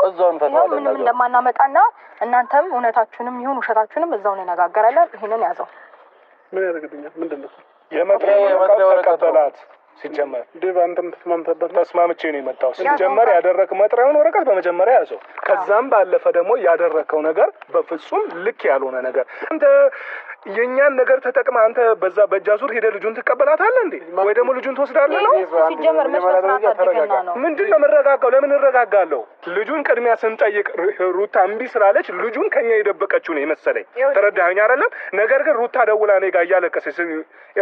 እዛውን ፈታው ምንም እንደማናመጣና እናንተም እውነታችሁንም ይሁን ውሸታችሁንም እዛው እንነጋገራለን። ይሄንን ያዘው። ምን ያደርግልኛል? ምንድነው የመጥሪያ ወረቀት ሲጀመር ዲቭ አንተም ተስማምቼ ነው የመጣው። ሲጀመር ያደረክ መጥሪያውን ወረቀት በመጀመሪያ ያዘው። ከዛም ባለፈ ደግሞ ያደረከው ነገር በፍጹም ልክ ያልሆነ ነገር አንተ የኛን ነገር ተጠቅመህ አንተ በዛ በእጃዙር ሄደህ ልጁን ትቀበላታለህ እንዴ? ወይ ደግሞ ልጁን ትወስዳለህ ነው? ሲጀመር መስራት አድርገና ነው። ምንድነው መረጋጋው? ለምን እረጋጋለሁ? ልጁን ቅድሚያ ስንጠይቅ ሩታ እምቢ ስላለች ልጁን ከኛ የደበቀችው ነው የመሰለኝ። ተረዳኸኝ አይደለም? ነገር ግን ሩታ ደውላ እኔ ጋር እያለቀሰች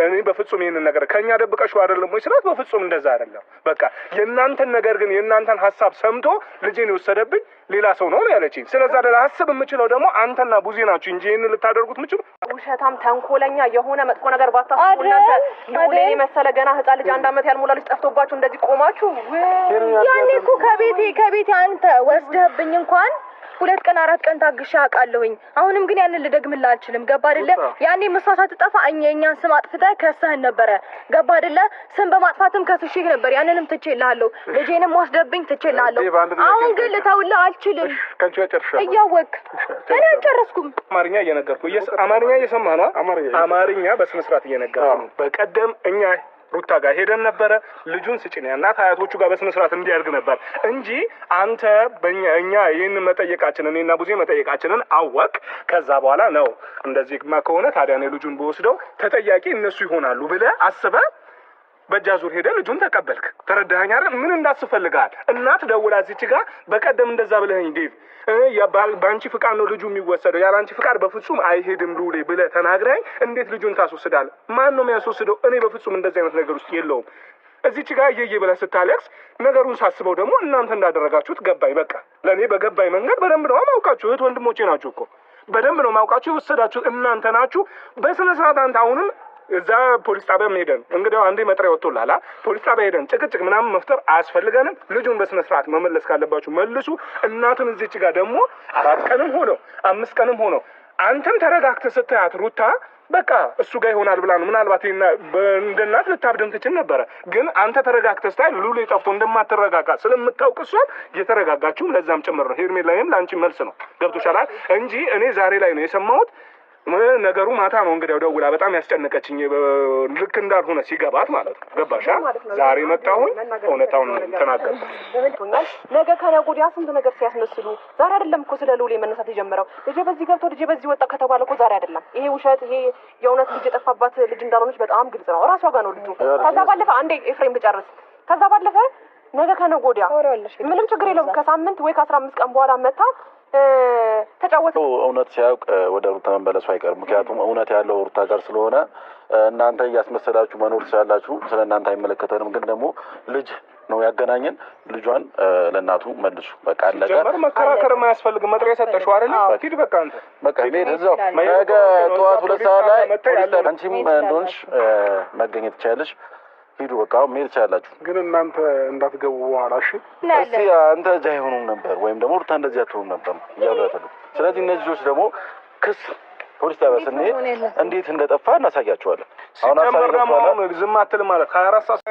እኔ በፍጹም ይሄንን ነገር ከኛ ደብቀሽው አይደለም ወይ ስላት በፍጹም እንደዛ አይደለም። በቃ የእናንተን ነገር ግን የእናንተን ሀሳብ ሰምቶ ልጄን የወሰደብኝ ሌላ ሰው ነው ያለችኝ። ስለዛ ላስብ የምችለው ደግሞ አንተና ቡዜ ናችሁ እንጂ ይሄንን ልታደርጉት የምችሉ ውሸታም ተንኮለኛ የሆነ መጥፎ ነገር ባታስቡ እናንተ ሉሌ መሰለ ገና ህፃን ልጅ 1 አመት ያልሞላ ልጅ ጠፍቶባችሁ እንደዚህ ቆማችሁ ያኔ እኮ ከቤቴ አንተ ወስደህብኝ እንኳን 2 ቀን 4 ቀን ታግሻ አውቃለሁኝ። አሁንም ግን ያንን ልደግምልህ አልችልም። ገባ አይደለ? ያኔ መስዋዕት ጠፋ እኛን ስም አጥፍተህ ከሰህን ነበረ። ገባ አይደለ? ስም በማጥፋትም ከስሽህ ነበር። ያንንም ትቼልሃለሁ። ልጄንም ወስደብኝ ትቼልሃለሁ። አሁን ግን ልተውልህ አልችልም። እያወቅህ እኔ አልጨረስኩም። አማርኛ እየነገርኩህ አማርኛ እየሰማህ ነው። አማርኛ በስነ ስርዓት እየነገርኩህ ነው። በቀደም እኛ ሩታ ጋር ሄደን ነበረ። ልጁን ስጭኝ እናት አያቶቹ ጋር በስነ ስርዓት እንዲያርግ ነበር እንጂ አንተ እኛ ይሄን መጠየቃችንን እኔና ቡዜ መጠየቃችንን አወቅ። ከዛ በኋላ ነው እንደዚህማ ከሆነ ታዲያ እኔ ልጁን በወስደው ተጠያቂ እነሱ ይሆናሉ ብለህ አስበህ በእጃዙር ሄደህ ልጁን ተቀበልክ። ተረዳኸኝ አይደል? ምን እንዳስፈልጋል? እናት ደውላ እዚች ጋር በቀደም እንደዛ ብለኸኝ ዴቭ በአንቺ ፍቃድ ነው ልጁ የሚወሰደው፣ ያለ አንቺ ፍቃድ በፍጹም አይሄድም ሉሌ ብለህ ተናግረኸኝ እንዴት ልጁን ታስወስዳለህ? ማን ነው የሚያስወስደው? እኔ በፍጹም እንደዚህ አይነት ነገር ውስጥ የለውም። እዚች ጋር እየየ ብለህ ስታለቅስ ነገሩን ሳስበው ደግሞ እናንተ እንዳደረጋችሁት ገባኝ። በቃ ለእኔ በገባኝ መንገድ በደንብ ነው ማውቃችሁ። እህት ወንድሞቼ ናችሁ እኮ በደንብ ነው ማውቃችሁ። የወሰዳችሁት እናንተ ናችሁ በስነ ስርዓት። አንተ አሁንም እዛ ፖሊስ ጣቢያ ሄደን እንግዲህ አንዴ መጥሪያ ወጥቶላል። ፖሊስ ጣቢያ ሄደን ጭቅጭቅ ምናምን መፍጠር አያስፈልገንም። ልጁን በስነ ስርዓት መመለስ ካለባችሁ መልሱ። እናቱን እዚች ጋር ደግሞ 4 ቀንም ሆነው 5 ቀንም ሆነው አንተም ተረጋግተህ ስታያት ሩታ በቃ እሱ ጋር ይሆናል ብላ ነው ምናልባት እንደ እናት ልታብደም ትችል ነበረ። ግን አንተ ተረጋግተህ ስታይ ሉሌ ጠፍቶ እንደማትረጋጋ ስለምታውቅ እሷም የተረጋጋችሁም ለዛም ጭምር ነው። ሄርሜላዬም ለአንቺ መልስ ነው። ገብቶሻል እንጂ እኔ ዛሬ ላይ ነው የሰማሁት። ነገሩ ማታ ነው እንግዲህ ደውላ በጣም ያስጨነቀችኝ ልክ እንዳልሆነ ሲገባት ማለት ነው። ገባሻ? ዛሬ መጣሁኝ እውነታውን ተናገርኩ። ነገ ከነገ ወዲያ ስንት ነገር ሲያስመስሉ ዛሬ አይደለም እኮ ስለ ሉሌ መነሳት የጀመረው። ልጄ በዚህ ገብቶ ልጄ በዚህ ወጣ ከተባለ እኮ ዛሬ አይደለም። ይሄ ውሸት ይሄ የእውነት ልጅ የጠፋባት ልጅ እንዳልሆነች በጣም ግልጽ ነው። ራሷ ጋር ነው ልጁ። ከዛ ባለፈ አንዴ ኤፍሬም ልጨርስ። ከዛ ባለፈ ነገ ከነገ ወዲያ ምንም ችግር የለውም። ከሳምንት ወይ ከ15 ቀን በኋላ መታ ተጫወተ። እውነት ሲያውቅ ወደ ሩታ መመለሱ አይቀርም። ምክንያቱም እውነት ያለው ሩታ ጋር ስለሆነ እናንተ እያስመሰላችሁ መኖር ትችላላችሁ። ስለ እናንተ አይመለከተንም። ግን ደግሞ ልጅ ነው ያገናኘን። ልጇን ለእናቱ መልሱ። በቃ አለቀ። ጀመር መከራከር የማያስፈልግ መጥሪያ ሰጠሽው አይደል? ሂድ በቃ አንተ በቃ ሄድ እዛው ነገ ጠዋት 2 ሰዓት ላይ አንቺም እንደሆንሽ መገኘት ትችያለሽ። ሂዱ በቃ መሄድ ትችላላችሁ። ግን እናንተ እንዳትገቡ በኋላ እሺ። እስቲ አንተ እዛ አይሆኑም ነበር ወይም ደግሞ ሩታ እንደዚህ አትሆኑም ነበር እያሉ ያተሉ። ስለዚህ እነዚህ ልጆች ደግሞ ክስ ፖሊስ ጣቢያ ስንሄድ እንዴት እንደጠፋ እናሳያቸዋለን። አሁን አሳይቷል። ዝም አትልም ማለት 24 ሰዓት